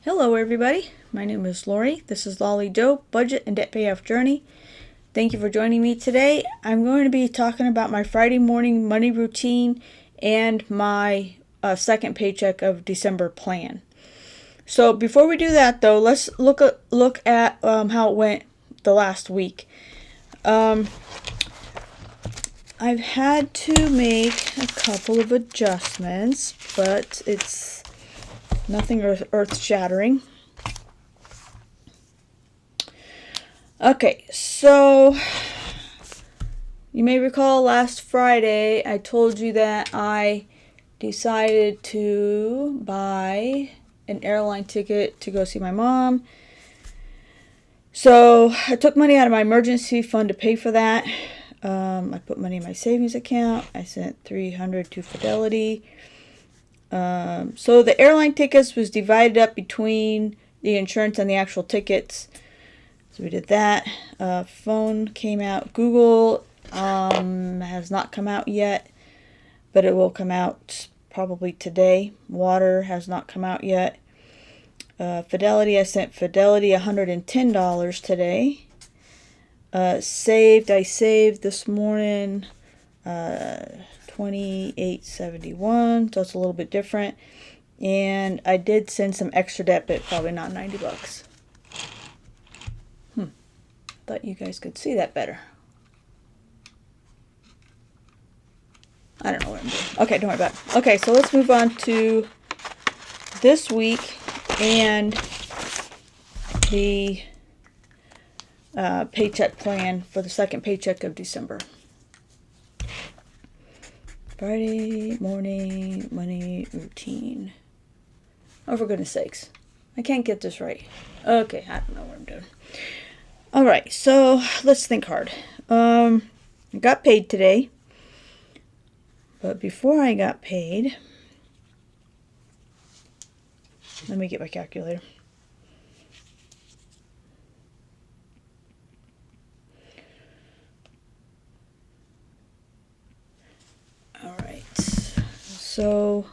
Hello everybody, my name is Lori. This is Lolly Doe, Budget and Debt Payoff Journey. Thank you for joining me today. I'm going to be talking about my Friday morning money routine and my second paycheck of December plan. So before we do that though, let's look at how it went the last week. I've had to make a couple of adjustments, but it's nothing earth-shattering. Okay, so you may recall last Friday I told you that I decided to buy an airline ticket to go see my mom. So I took money out of my emergency fund to pay for that. I put money in my savings account. I sent $300 to Fidelity. So the airline tickets was divided up between the insurance and the actual tickets. So we did that. Phone came out. Google has not come out yet, but it will come out probably today. Water has not come out yet. Fidelity, I sent Fidelity $110 today. I saved this morning $28.71, so it's a little bit different. And I did send some extra debt, but probably not $90. Thought you guys could see that better. I don't know what I'm doing. Okay, don't worry about it. Okay, so let's move on to this week and the paycheck plan for the second paycheck of December. Friday morning money routine. Oh, for goodness sakes. I can't get this right. Okay, I don't know what I'm doing. Alright, so let's think hard. I got paid today. But before I got paid, let me get my calculator. Alright, so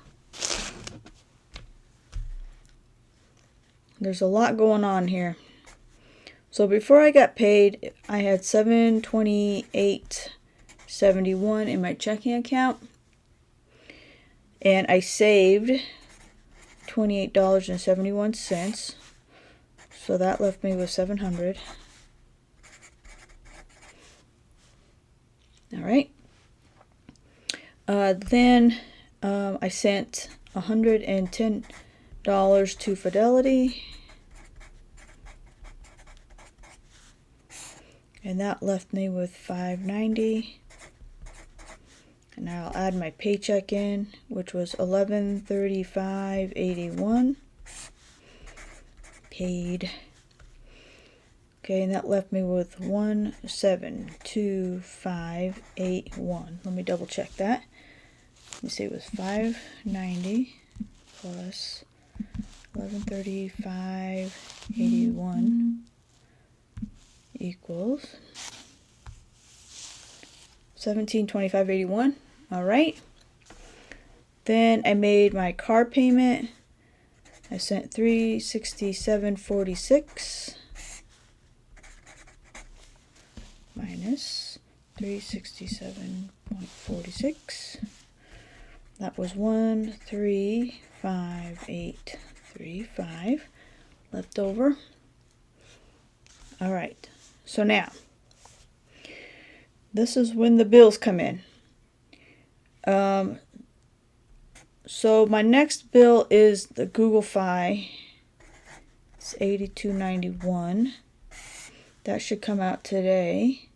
there's a lot going on here. So before I got paid, I had $728.71 in my checking account. And I saved $28.71. So that left me with $700. Alright. Then I sent $110 to Fidelity. And that left me with $590. And now I'll add my paycheck in, which was $1135.81. Paid. Okay, and that left me with $1725.81. Let me double check that. Let me see, it was $590 plus $1135.81 equals $1725.81. All right. Then I made my car payment. I sent $367.46 minus $367.46. That was $135.835 left over. All right. So now, this is when the bills come in. So my next bill is the Google Fi. It's $82.91. That should come out today.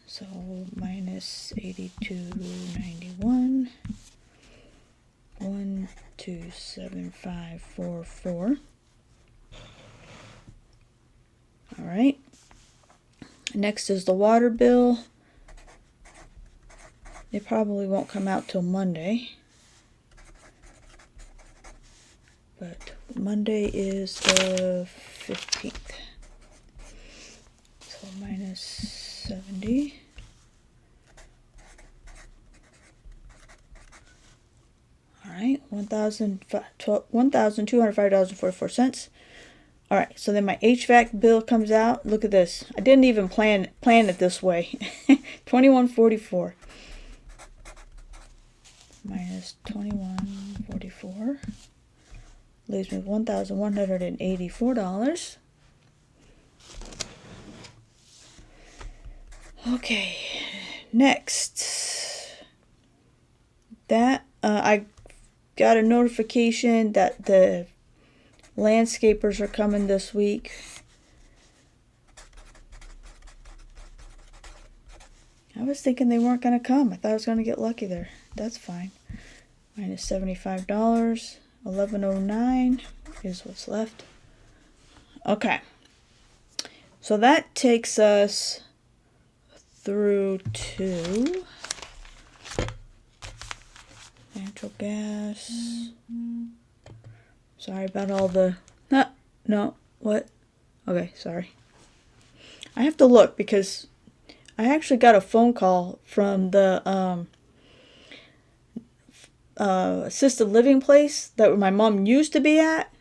So minus $82.91. 127544. All right. Next is the water bill. It probably won't come out till Monday. But Monday is the 15th. So minus 70. $1,205.44. All right, so then my HVAC bill comes out. Look at this. I didn't even plan it this way. $21.44 minus $21.44 leaves me $1,184. Okay, next. That I got a notification that the landscapers are coming this week. I was thinking they weren't going to come. I thought I was going to get lucky there. That's fine. Minus $75. $11.09 is what's left. Okay. So that takes us through to natural gas. Sorry about all the... No, what? Okay, sorry. I have to look because I actually got a phone call from the assisted living place that my mom used to be at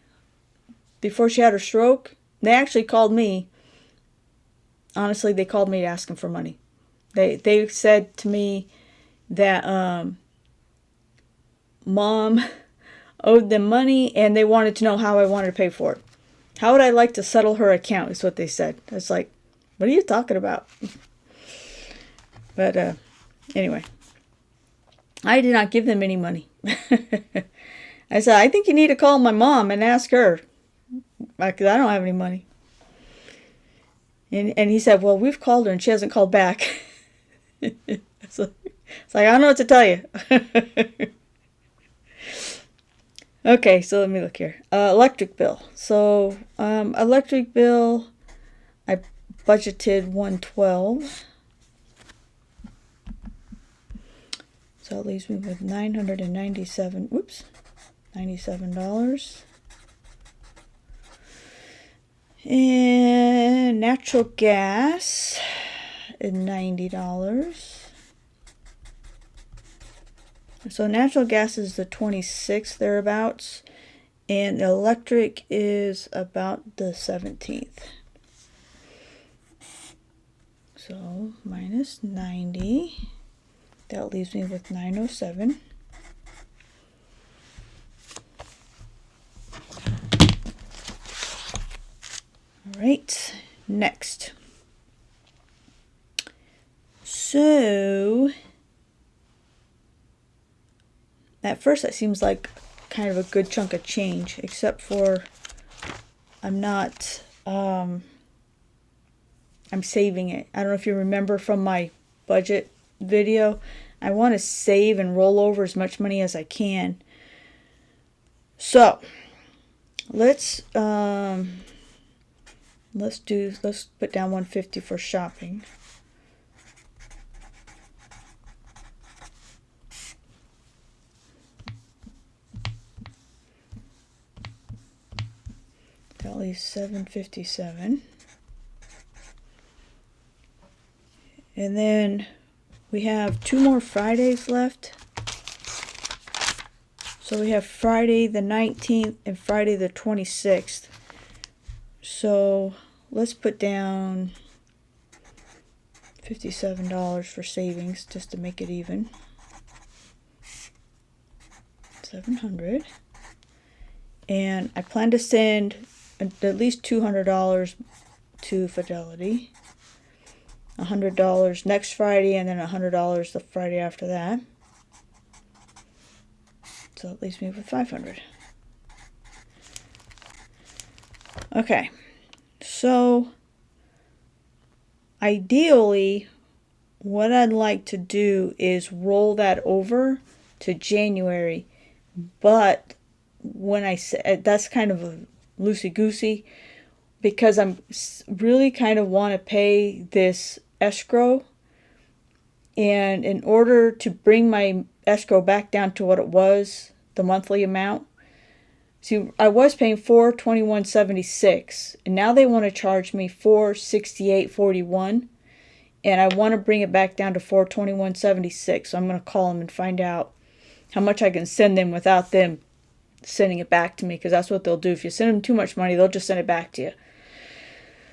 before she had her stroke. They actually called me. Honestly, they called me asking for money. They said to me that Mom owed them money and they wanted to know how I wanted to pay for it. How would I like to settle her account is what they said. I was like, what are you talking about? But anyway, I did not give them any money. I said, I think you need to call my mom and ask her because I don't have any money. And he said, well, we've called her and she hasn't called back. It's like, I don't know what to tell you. Okay, so let me look here. Electric bill. So, electric bill, I budgeted $112. So it leaves me with $97. And natural gas is $90. So natural gas is the 26th thereabouts, and the electric is about the 17th. So minus 90, that leaves me with 907. All right, next. So at first that seems like kind of a good chunk of change, except for I'm saving it. I don't know if you remember from my budget video, I want to save and roll over as much money as I can. So let's put down $150 for shopping. That leaves $757. And then we have 2 more Fridays left. So we have Friday the 19th and Friday the 26th. So let's put down $57 for savings just to make it even. 700. And I plan to send at least $200 to Fidelity. $100 next Friday and then $100 the Friday after that. So it leaves me with $500. Okay. So ideally what I'd like to do is roll that over to January, but when I say that's kind of a loosey-goosey because I'm really kind of want to pay this escrow, and in order to bring my escrow back down to what it was, the monthly amount. See, I was paying $421.76, and now they want to charge me $468.41, and I want to bring it back down to $421.76. So I'm going to call them and find out how much I can send them without them sending it back to me, because that's what they'll do. If you send them too much money, they'll just send it back to you.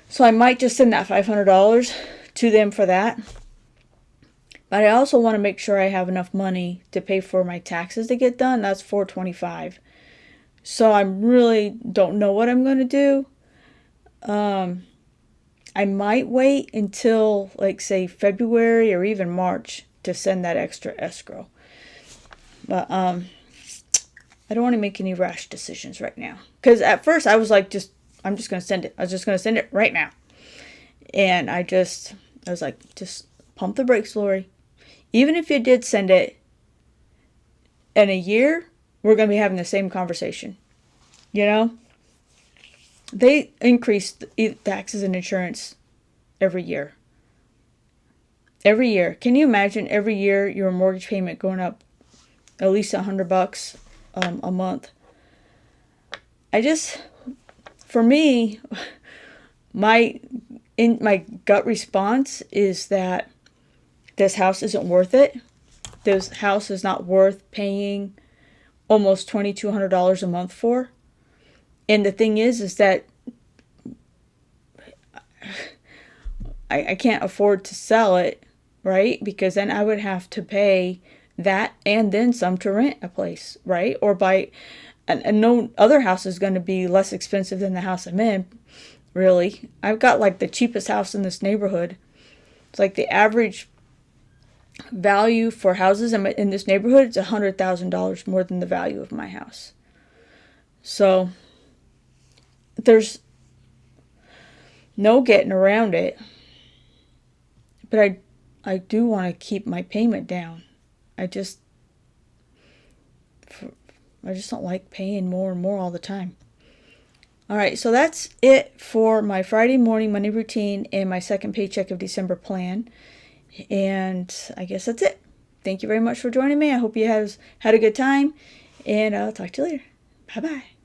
So I might just send that $500 to them for that. But I also want to make sure I have enough money to pay for my taxes to get done. That's $425. So I really don't know what I'm going to do. I might wait until, like, say, February or even March to send that extra escrow. But I don't want to make any rash decisions right now. Because at first I was like, I'm just going to send it. I was just going to send it right now. And I was like, just pump the brakes, Lori. Even if you did send it in a year, we're going to be having the same conversation. You know? They increase taxes and insurance every year. Every year. Can you imagine every year your mortgage payment going up at least $100 a month? For me, my gut response is that this house isn't worth it. This house is not worth paying almost $2,200 a month for. And the thing is that I can't afford to sell it, right? Because then I would have to pay that and then some to rent a place, right? Or buy, and no other house is going to be less expensive than the house I'm in, really. I've got like the cheapest house in this neighborhood. It's like the average value for houses in this neighborhood is $100,000 more than the value of my house. So there's no getting around it. But I do want to keep my payment down. I just don't like paying more and more all the time. All right, so that's it for my Friday morning money routine and my second paycheck of December plan. And I guess that's it. Thank you very much for joining me. I hope you had a good time. And I'll talk to you later. Bye-bye.